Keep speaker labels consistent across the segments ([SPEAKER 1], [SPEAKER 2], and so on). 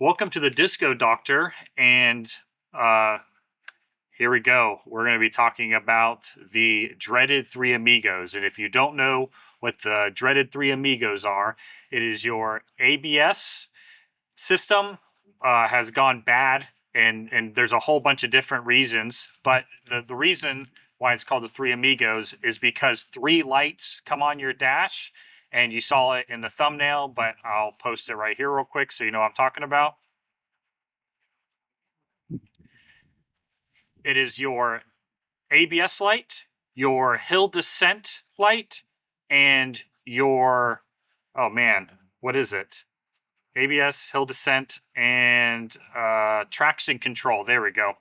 [SPEAKER 1] Welcome to the Disco Doctor, and uh, here we go. We're going to be talking about the dreaded Three Amigos. And if you don't know what the dreaded Three Amigos are, it is your ABS system has gone bad, and there's a whole bunch of different reasons. But the reason why it's called the Three Amigos is because three lights come on your dash, and you saw it in the thumbnail, but I'll post it right here real quick so you know what I'm talking about. It is your ABS light, your hill descent light, and your, oh man, what is it? ABS, hill descent, and traction control. There we go.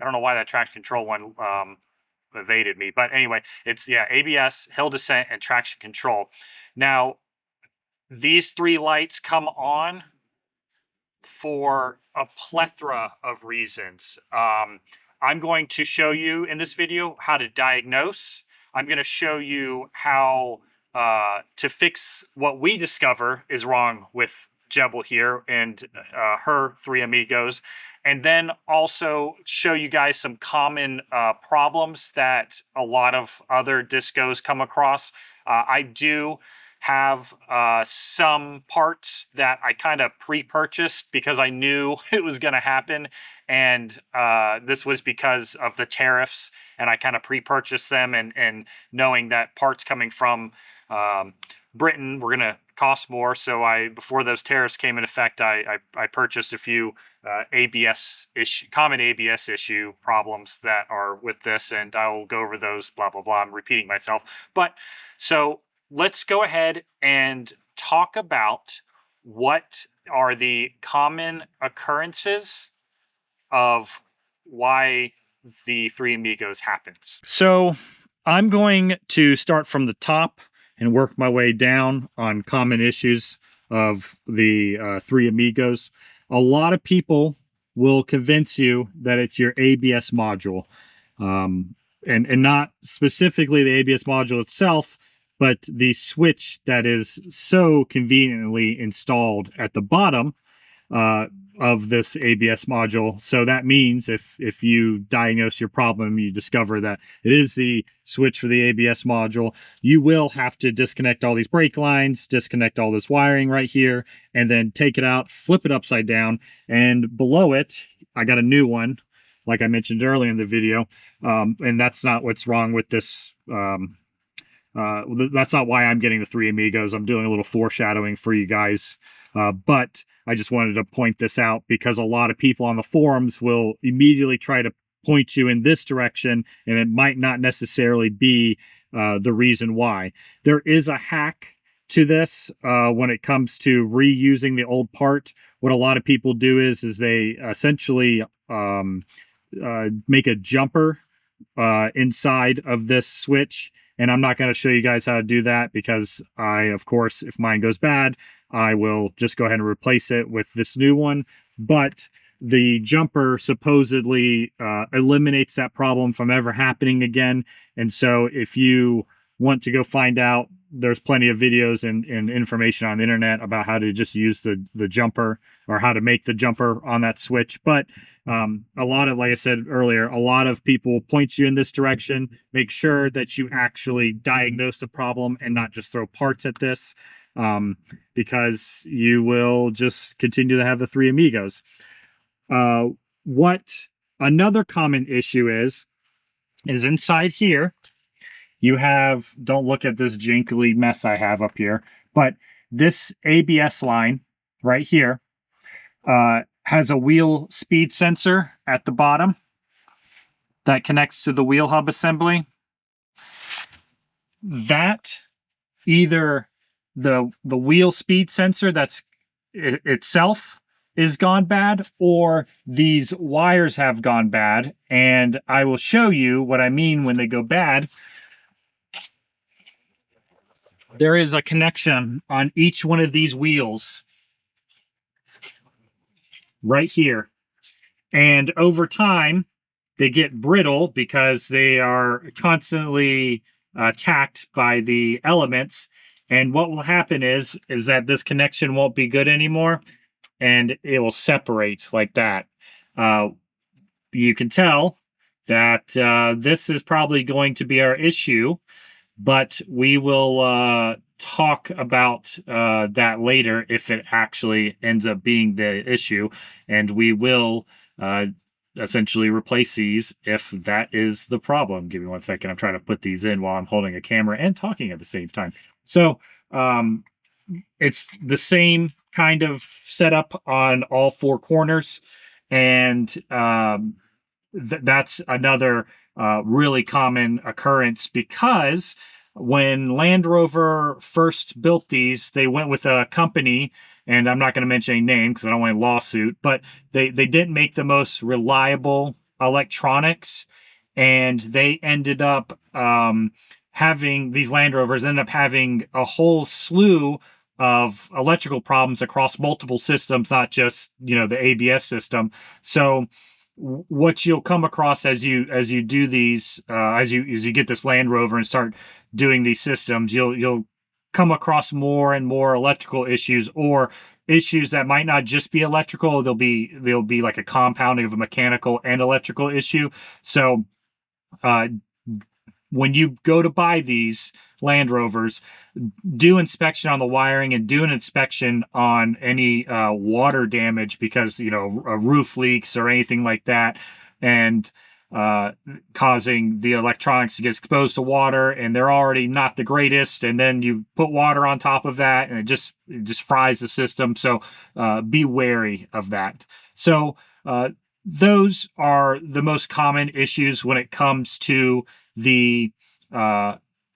[SPEAKER 1] I don't know why that traction control one evaded me, but anyway, it's ABS, hill descent, and traction control. Now, these three lights come on for a plethora of reasons. I'm going to show you in this video how to diagnose. I'm going to show you how to fix what we discover is wrong with Jebel here and her Three Amigos, and then also show you guys some common problems that a lot of other discos come across. I do have some parts that I kind of pre-purchased because I knew it was going to happen, and this was because of the tariffs, and I kind of pre-purchased them, and knowing that parts coming from Britain were going to cost more, so before those tariffs came in effect, I purchased a few common ABS issue problems that are with this, and I will go over those. Blah blah blah. I'm repeating myself, but so let's go ahead and talk about what are the common occurrences of why the Three Amigos happens. So I'm going to start from the top and work my way down on common issues of the Three Amigos. A lot of people will convince you that it's your ABS module, and not specifically the ABS module itself, but the switch that is so conveniently installed at the bottom of this ABS module. So that means if you diagnose your problem, you discover that it is the switch for the ABS module, you will have to disconnect all these brake lines, disconnect all this wiring right here, and then take it out, flip it upside down, and below it, I got a new one, like I mentioned earlier in the video, and that's not what's wrong with this. That's not why I'm getting the Three Amigos. I'm doing a little foreshadowing for you guys. But I just wanted to point this out because a lot of people on the forums will immediately try to point you in this direction, and it might not necessarily be the reason why. There is a hack to this when it comes to reusing the old part. What a lot of people do is they essentially make a jumper inside of this switch. And I'm not going to show you guys how to do that because of course, if mine goes bad, I will just go ahead and replace it with this new one. But the jumper supposedly eliminates that problem from ever happening again. And so if you want to go find out, there's plenty of videos and information on the internet about how to just use the jumper or how to make the jumper on that switch. But a lot of, like I said earlier, a lot of people point you in this direction. Make sure that you actually diagnose the problem and not just throw parts at this, because you will just continue to have the Three Amigos. What another common issue is inside here, you have, don't look at this jinkly mess I have up here, but this ABS line right here has a wheel speed sensor at the bottom that connects to the wheel hub assembly. That either the wheel speed sensor itself is gone bad, or these wires have gone bad, and I will show you what I mean when they go bad. There is a connection on each one of these wheels right here. And over time, they get brittle because they are constantly attacked by the elements. And what will happen is that this connection won't be good anymore. and it will separate like that. You can tell that this is probably going to be our issue, but we will talk about that later if it actually ends up being the issue, and we will essentially replace these if that is the problem. Give me 1 second. I'm trying to put these in while I'm holding a camera and talking at the same time. So it's the same kind of setup on all four corners, and that's another really common occurrence, because when Land Rover first built these, they went with a company, and I'm not going to mention any name because I don't want a lawsuit, but they didn't make the most reliable electronics, and they ended up having, these Land Rovers ended up having a whole slew of electrical problems across multiple systems, not just, the ABS system. So what you'll come across as you do these, as you get this Land Rover and start doing these systems, you'll come across more and more electrical issues, or issues that might not just be electrical. They'll be like a compounding of a mechanical and electrical issue. So when you go to buy these Land Rovers, do inspection on the wiring and do an inspection on any water damage, because roof leaks or anything like that, and causing the electronics to get exposed to water, and they're already not the greatest, and then you put water on top of that, and it just fries the system. So be wary of that. So those are the most common issues when it comes to the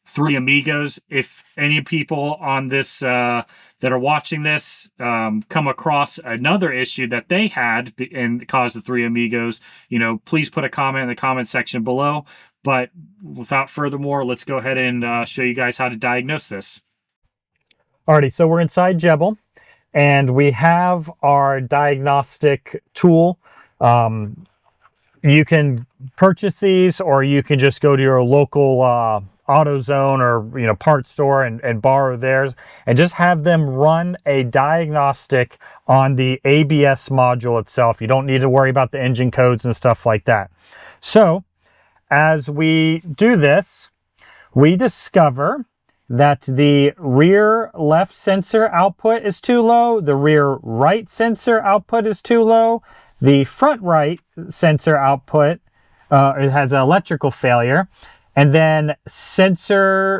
[SPEAKER 1] Three Amigos. If any people on this that are watching this come across another issue that they had and caused the Three Amigos, please put a comment in the comment section below. But without furthermore, let's go ahead and show you guys how to diagnose this. Alrighty, so we're inside Jebel, and we have our diagnostic tool. You can purchase these, or you can just go to your local AutoZone or parts store and borrow theirs, and just have them run a diagnostic on the ABS module itself. You don't need to worry about the engine codes and stuff like that. So as we do this, we discover that the rear left sensor output is too low, the rear right sensor output is too low, the front right sensor output it has an electrical failure, and then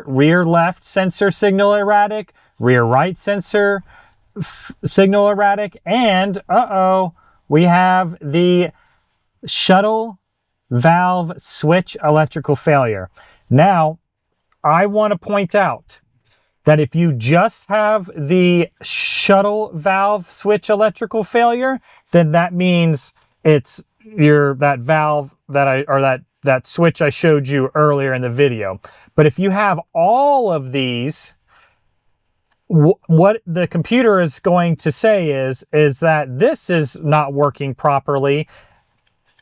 [SPEAKER 1] rear left sensor signal erratic, rear right sensor signal erratic, and we have the shuttle valve switch electrical failure. Now, I want to point out that if you just have the shuttle valve switch electrical failure, then that means it's that valve that switch I showed you earlier in the video. But if you have all of these, what the computer is going to say is that this is not working properly,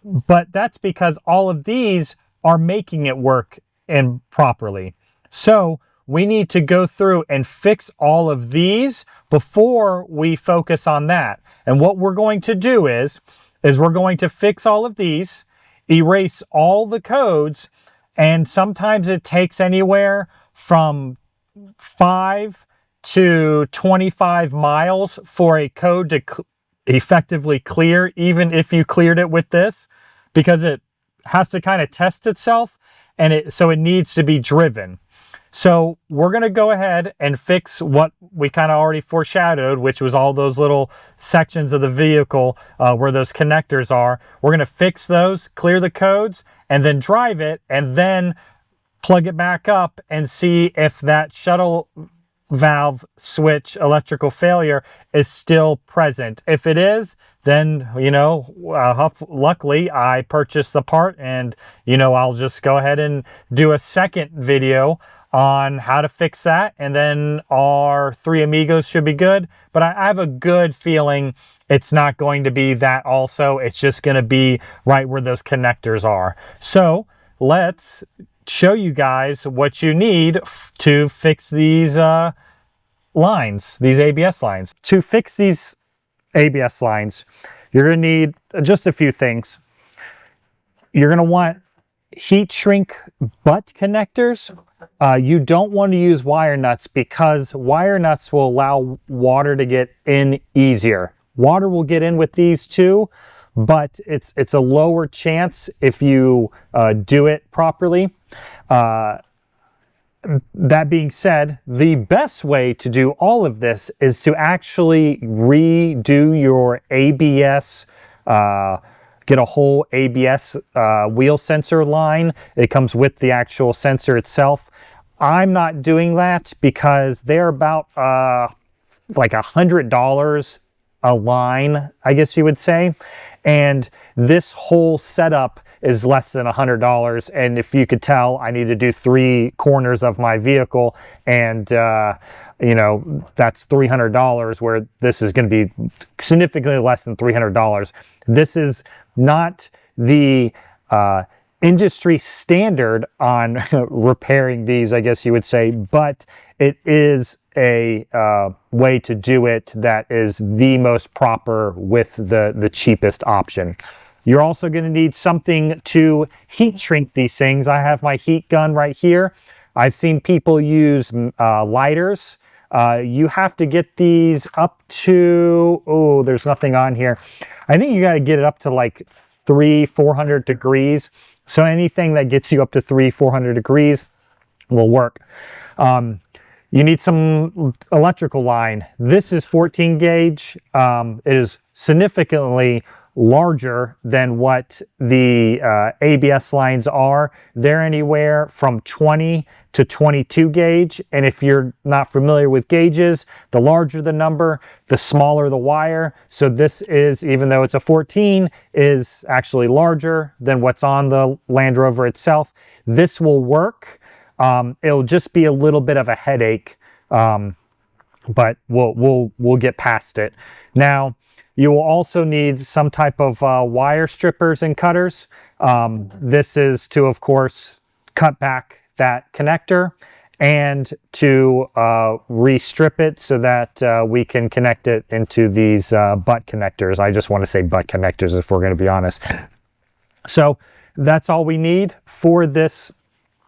[SPEAKER 1] but that's because all of these are making it work improperly. So we need to go through and fix all of these before we focus on that. And what we're going to do is we're going to fix all of these, erase all the codes, and sometimes it takes anywhere from 5 to 25 miles for a code to effectively clear, even if you cleared it with this, because it has to kind of test itself, and so it needs to be driven. So we're going to go ahead and fix what we kind of already foreshadowed, which was all those little sections of the vehicle where those connectors are. We're going to fix those, clear the codes, and then drive it, and then plug it back up and see if that shuttle valve switch electrical failure is still present. If it is, then, luckily I purchased the part, and, I'll just go ahead and do a second video on how to fix that, and then our Three Amigos should be good. But I have a good feeling it's not going to be that also. It's just going to be right where those connectors are. So let's show you guys what you need to fix these lines, these ABS lines. To fix these ABS lines, you're going to need just a few things. You're going to want heat shrink butt connectors. You don't want to use wire nuts because wire nuts will allow water to get in easier. Water will get in with these too, but it's a lower chance if you do it properly. That being said, the best way to do all of this is to actually redo your ABS, get a whole ABS wheel sensor line. It comes with the actual sensor itself. I'm not doing that because they're about like $100 a line, I guess you would say. And this whole setup is less than $100. And if you could tell, I need to do 3 corners of my vehicle, and you know, that's $300, where this is going to be significantly less than $300. This is not the industry standard on repairing these, I guess you would say, but it is a way to do it that is the most proper with the cheapest option. You're also going to need something to heat shrink these things. I have my heat gun right here. I've seen people use lighters. You have to get these up to, oh, there's nothing on here. I think you got to get it up to like 300-400 degrees. So anything that gets you up to 300-400 degrees will work. You need some electrical line. This is 14 gauge. It is significantly larger than what the ABS lines are. They're anywhere from 20 to 22 gauge. And if you're not familiar with gauges, the larger the number, the smaller the wire. So this is, even though it's a 14, is actually larger than what's on the Land Rover itself. This will work. It'll just be a little bit of a headache, but we'll get past it. Now, you will also need some type of wire strippers and cutters. This is to, of course, cut back that connector and to restrip it so that we can connect it into these butt connectors. I just want to say butt connectors if we're going to be honest. So that's all we need for this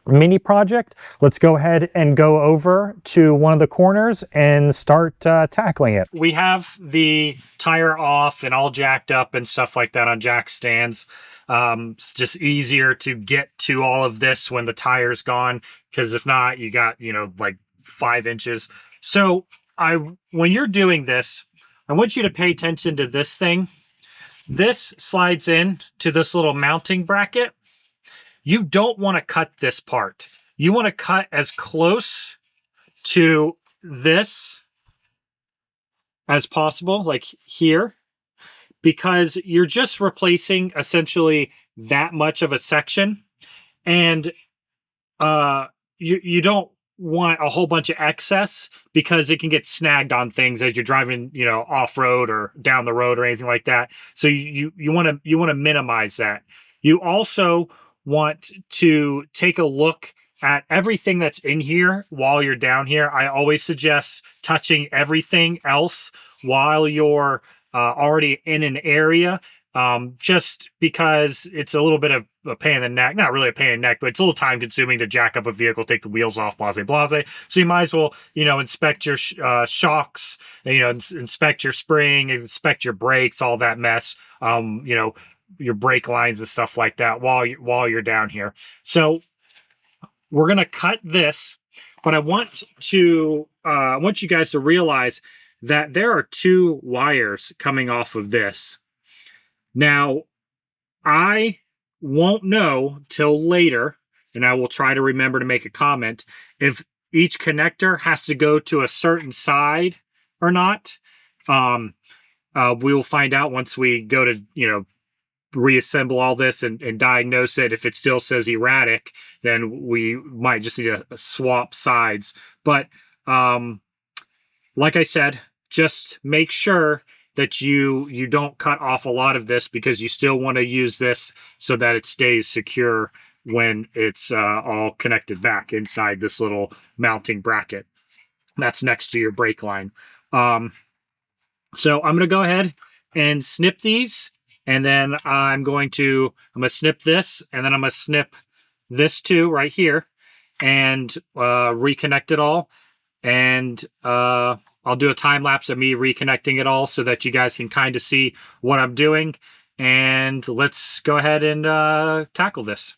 [SPEAKER 1] mini project. Let's go ahead and go over to one of the corners and start tackling it. We have the tire off and all jacked up and stuff like that on jack stands. It's just easier to get to all of this when the tire's gone, because if not, you got, you know, like 5 inches. So when you're doing this, I want you to pay attention to this thing. This slides in to this little mounting bracket. You don't want to cut this part. You want to cut as close to this as possible, like here, because you're just replacing essentially that much of a section. And you don't want a whole bunch of excess, because it can get snagged on things as you're driving, you know, off-road or down the road or anything like that. So you want to minimize that. You also want to take a look at everything that's in here while you're down here. I always suggest touching everything else while you're already in an area, just because it's a little bit of a pain in the neck. Not really a pain in the neck, but it's a little time consuming to jack up a vehicle, take the wheels off, blase, blase. So you might as well, you know, inspect your shocks, you know, inspect your spring, inspect your brakes, all that mess, you know, your brake lines and stuff like that while you're down here. So we're going to cut this, but I want you guys to realize that there are 2 wires coming off of this. Now, I won't know till later, and I will try to remember to make a comment, if each connector has to go to a certain side or not. We will find out once we go to, you know, reassemble all this and diagnose it. If it still says erratic, then we might just need to swap sides. But like I said, just make sure that you don't cut off a lot of this, because you still want to use this so that it stays secure when it's all connected back inside this little mounting bracket that's next to your brake line. So I'm going to go ahead and snip these, and then I'm going to snip this, and then I'm going to snip this too right here, and reconnect it all. And I'll do a time lapse of me reconnecting it all so that you guys can kind of see what I'm doing. And let's go ahead and tackle this.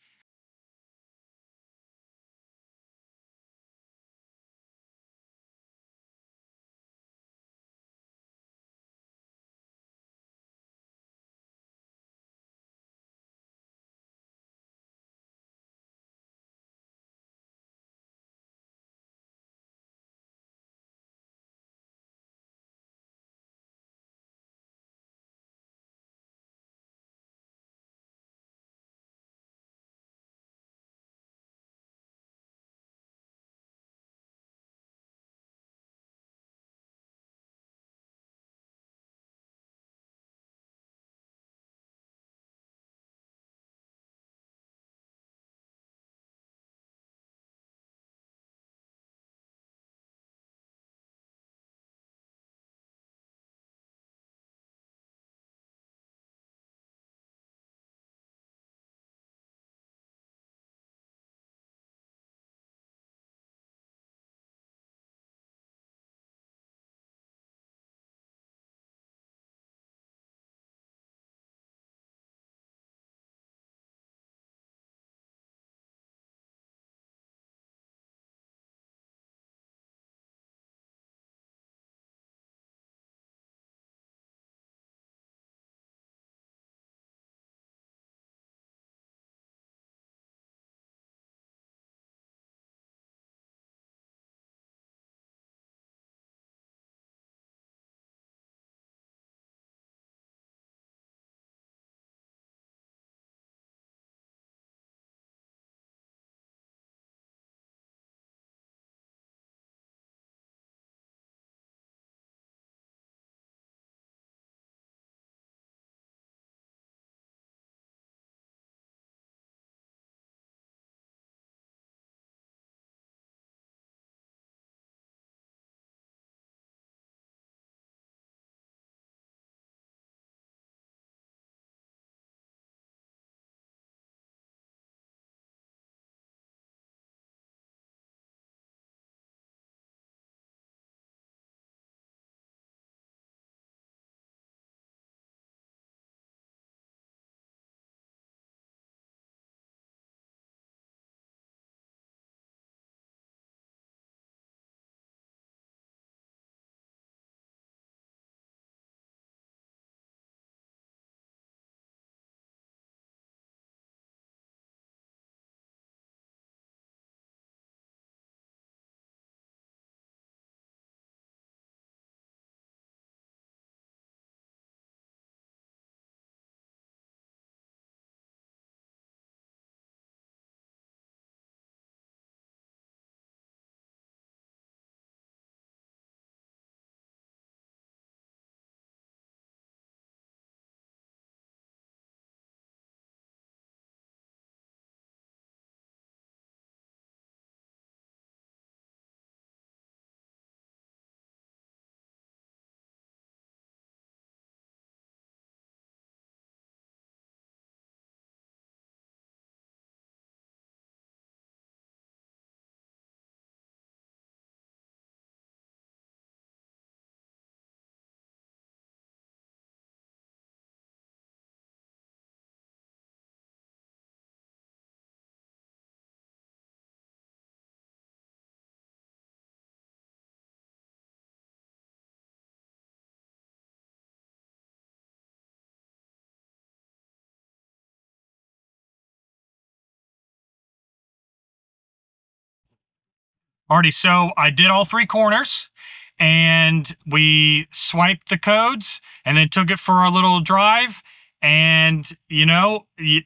[SPEAKER 1] Alrighty, so I did all three corners, and we swiped the codes and then took it for our little drive. And the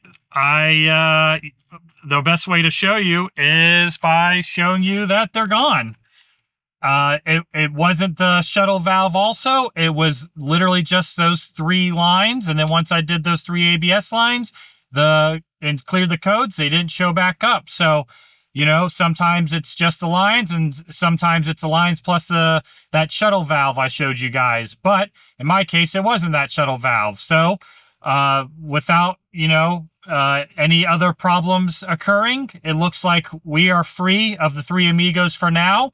[SPEAKER 1] best way to show you is by showing you that they're gone. It wasn't the shuttle valve also. It was literally just those three lines. And then once I did those three ABS lines and cleared the codes, they didn't show back up. So,
[SPEAKER 2] You know, sometimes it's just the lines, and sometimes it's the lines plus that shuttle valve I showed you guys. But in my case, it wasn't that shuttle valve. So without, any other problems occurring, it looks like we are free of the Three Amigos for now.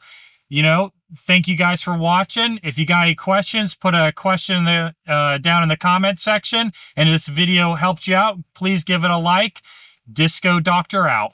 [SPEAKER 2] Thank you guys for watching. If you got any questions, put a question down in the comment section. And if this video helped you out, please give it a like. Disco Doctor out.